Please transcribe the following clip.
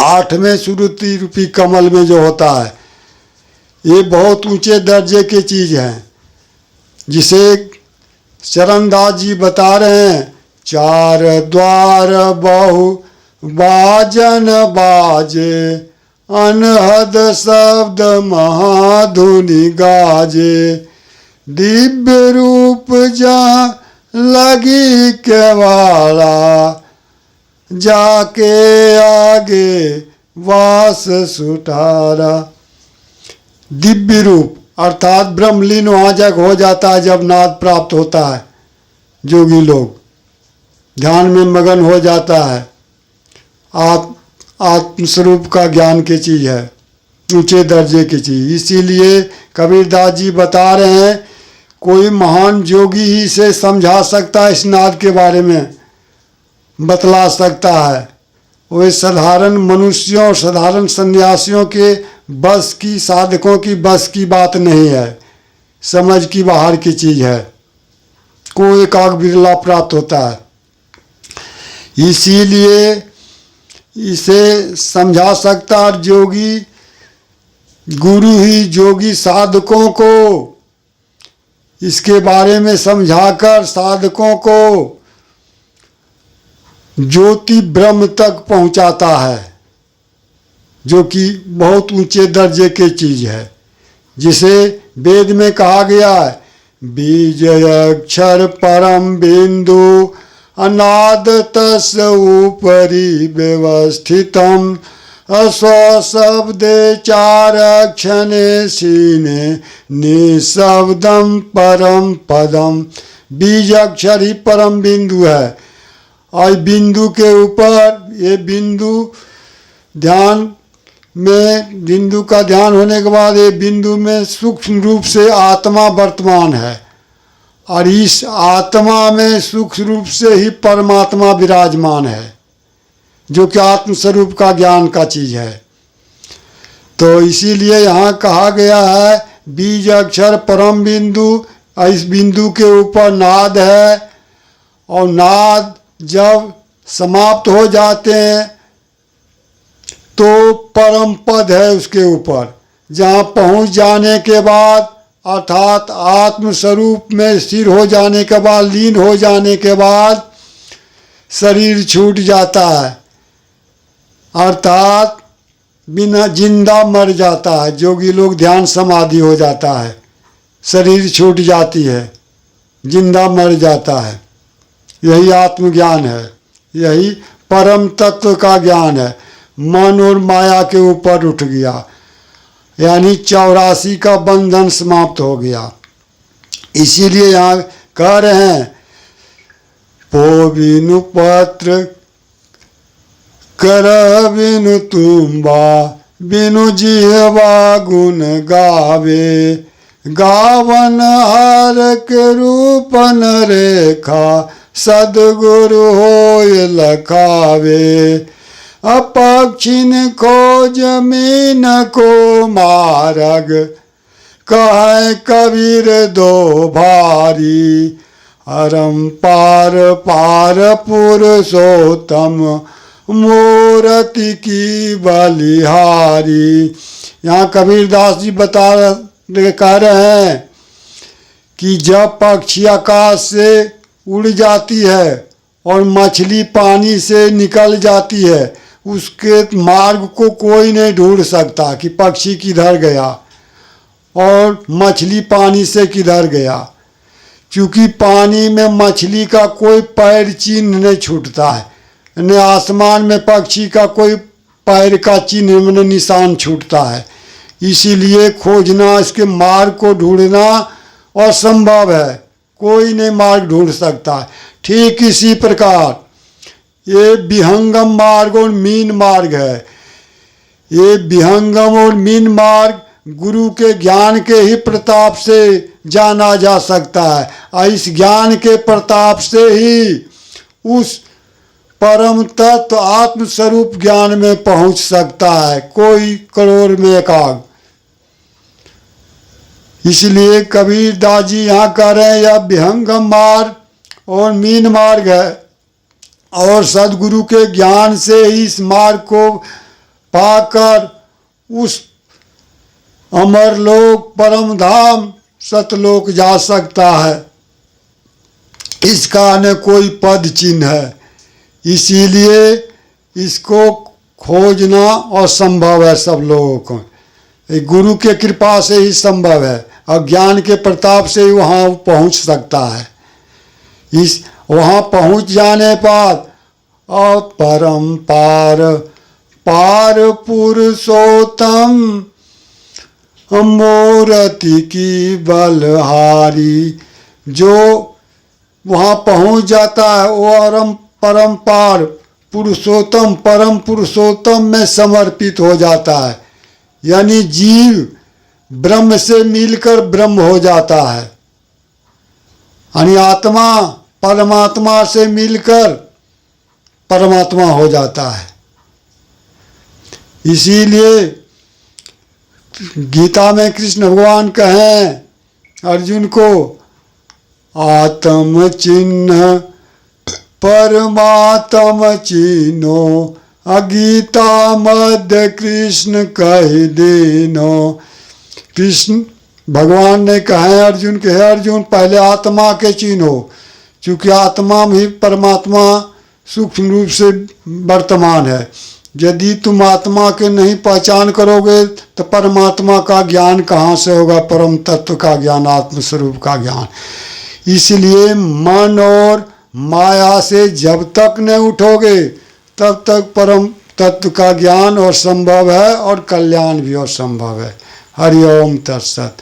8वें सुरुति रूपी कमल में जो होता है, ये बहुत ऊंचे दर्जे की चीज़ है, जिसे चरणदास जी बता रहे हैं। 4 द्वार बहु बाजन बाजे, अनहद शब्द महाधुनि गाजे। दिव्य रूप जहाँ लगी केवाड़ा, जाके आगे वास सुठारा। दिव्य रूप अर्थात ब्रह्मलीन वहाँ जग हो जाता है जब नाद प्राप्त होता है। जोगी लोग ध्यान में मगन हो जाता है। आत्मस्वरूप का ज्ञान की चीज़ है, ऊंचे दर्जे की चीज़। इसीलिए कबीरदास जी बता रहे हैं, कोई महान जोगी ही से समझा सकता है, इस नाद के बारे में बतला सकता है। वो साधारण मनुष्यों और साधारण सन्यासियों के बस की, साधकों की बस की बात नहीं है, समझ की बाहर की चीज़ है। कोई एकाक बिरला प्राप्त होता है। इसीलिए इसे समझा सकता है जोगी, गुरु ही जोगी साधकों को इसके बारे में समझाकर साधकों को ज्योति ब्रह्म तक पहुंचाता है, जो कि बहुत ऊंचे दर्जे की चीज़ है, जिसे वेद में कहा गया है, बीज अक्षर परम बिंदु अनाद तस् उपरि व्यवस्थितम स्व शब्दे 4 अक्षने सीने निशब्दम परम पदम। बीज अक्षर ही परम बिंदु है, और बिंदु के ऊपर ये बिंदु ध्यान में, बिंदु का ध्यान होने के बाद ये बिंदु में सूक्ष्म रूप से आत्मा वर्तमान है, और इस आत्मा में सूक्ष्म रूप से ही परमात्मा विराजमान है, जो कि आत्मस्वरूप का ज्ञान का चीज़ है। तो इसीलिए यहाँ कहा गया है बीज अक्षर परम बिंदु, इस बिंदु के ऊपर नाद है, और नाद जब समाप्त हो जाते हैं तो परम पद है उसके ऊपर, जहाँ पहुँच जाने के बाद अर्थात आत्मस्वरूप में स्थिर हो जाने के बाद, लीन हो जाने के बाद शरीर छूट जाता है, अर्थात बिना जिंदा मर जाता है। जोगी लोग ध्यान समाधि हो जाता है, शरीर छूट जाती है, जिंदा मर जाता है। यही आत्मज्ञान है, यही परम तत्व का ज्ञान है। मन और माया के ऊपर उठ गया, यानी 84 का बंधन समाप्त हो गया। इसीलिए यहाँ कह रहे हैं, पो बिनु पत्र कर बिनु तुम्बा, बिनु जिह्वा गुण गावे। गावन हर के रूपन रेखा, सदगुरु होय लखावे। अपक्षिन खोज मीन को मार्ग, कहे कबीर दो भारी। हरम पार पार पुरुषोत्तम, मूर्ति की बलिहारी। यहाँ कबीरदास जी कह रहे हैं कि जब पक्षी आकाश से उड़ जाती है और मछली पानी से निकल जाती है, उसके मार्ग को कोई नहीं ढूंढ सकता कि पक्षी किधर गया और मछली पानी से किधर गया, क्योंकि पानी में मछली का कोई पैर चिन्ह नहीं छूटता है, न आसमान में पक्षी का कोई पैर का चिन्ह न निशान छूटता है। इसीलिए खोजना, इसके मार्ग को ढूंढना असंभव है, कोई नहीं मार्ग ढूंढ सकता। ठीक इसी प्रकार ये विहंगम मार्ग और मीन मार्ग है। ये विहंगम और मीन मार्ग गुरु के ज्ञान के ही प्रताप से जाना जा सकता है, और इस ज्ञान के प्रताप से ही उस परम तत्व आत्मस्वरूप ज्ञान में पहुंच सकता है, कोई करोड़ में एकाग। इसलिए कबीरदास जी यहाँ कह रहे हैं, यह विहंगम मार्ग और मीन मार्ग है, और सदगुरु के ज्ञान से ही इस मार्ग को पाकर उस अमर लोक परम धाम सतलोक जा सकता है। इसका न कोई पद चिन्ह है, इसीलिए इसको खोजना असंभव है सब लोगों को। ये गुरु के कृपा से ही संभव है और ज्ञान के प्रताप से ही वहाँ पहुँच सकता है। इस वहाँ पहुँच जाने पर अपरंपार पार पुरुषोत्तम मूर्ति की बलहारी, जो वहाँ पहुँच जाता है वो परंपार पुरुषोत्तम परम पुरुषोत्तम में समर्पित हो जाता है। यानी जीव ब्रह्म से मिलकर ब्रह्म हो जाता है, यानी आत्मा परमात्मा से मिलकर परमात्मा हो जाता है। इसीलिए गीता में कृष्ण भगवान कहें अर्जुन को, आत्म चिन्ह परमात्म चिन्हो अगीता मध्य कृष्ण कह देनो। कृष्ण भगवान ने कहा अर्जुन के, है अर्जुन पहले आत्मा के चिन्हो, क्योंकि आत्मा ही परमात्मा सूक्ष्म रूप से वर्तमान है। यदि तुम आत्मा के नहीं पहचान करोगे तो परमात्मा का ज्ञान कहाँ से होगा, परम तत्व का ज्ञान, आत्मस्वरूप का ज्ञान। इसलिए मन और माया से जब तक न उठोगे तब तक परम तत्व का ज्ञान और संभव है और कल्याण भी और संभव है। हरि ओम तत्सत।